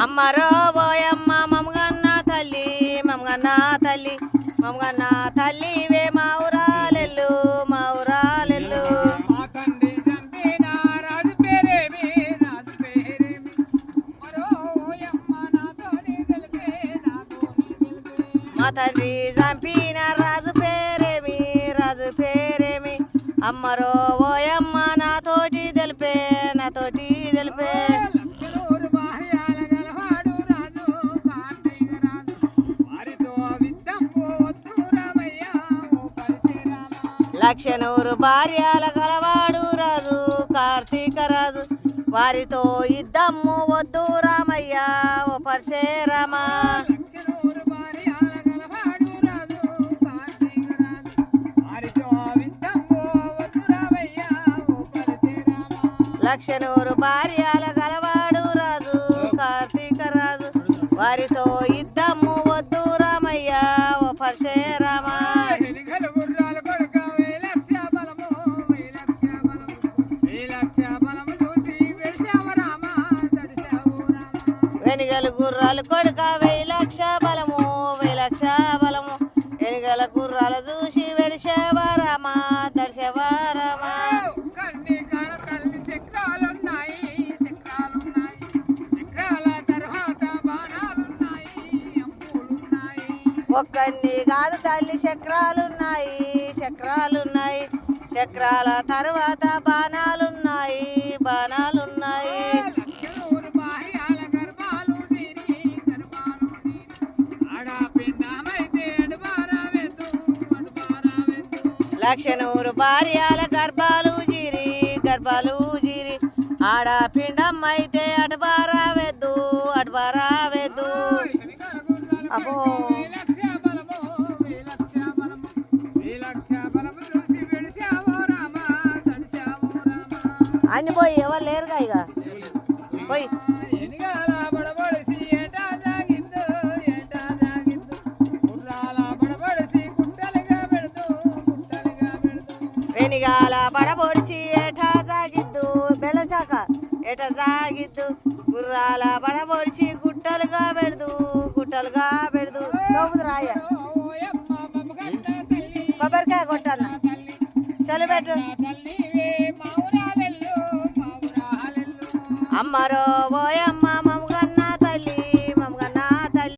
అమ్మరో ఓయమ్మ మమగన్న తల్లి మమగన్న తల్లి మమగన్న తల్లి వే మావురాలెల్లు మావురాలెల్లు మా తండ్రి చంపిన రాజు పేరేమి రాజు పేరేమి అమ్మరో ఓయమ్మ నాతోటి తెలిపే నాతోటి తెలిపే లక్షనూరు భార్యల గలవాడు రాజు కార్తీక రాజు వారితో ఇద్దమ్ము వద్దు రామయ్య ఓ పరశురామ లక్షనూరు భార్యల గలవాడు రాజు కార్తీక రాజు వారితో ఇద్దమ్ము వద్దు రామయ్య ఓ పరశురామ వెనుగల గుర్రాలు కొడుక 1000 లక్ష బలము 1000 లక్ష బలము వెనుగల గుర్రాలు చూసి వెడిసేవారామా దడిసేవారామా ఒక్కన్ని కాదు తల్లి చక్రాలున్నాయి చక్రాలున్నాయి చక్రాల తర్వాత బాణాలున్నాయి బాణాలున్నాయి లక్షనూరు భార్యల గర్భాలు జీరి ఆడపిండం అయితే అటుబారా వెద్దు అబ్బో అన్ని పోయి ఎవరు లేరుగా ఇక పోయి వెనిగాల బడబొడిసి ఏటా జాగిద్దు బెలసాక ఎట జాగిద్దు గుర్రాల బడబొడిసి గుట్టలుగా పెడదు తోగుదురాయ కొబ్బరికాయ కొట్టన్న చలిపెట్టు అమ్మరో ఓయమ్మ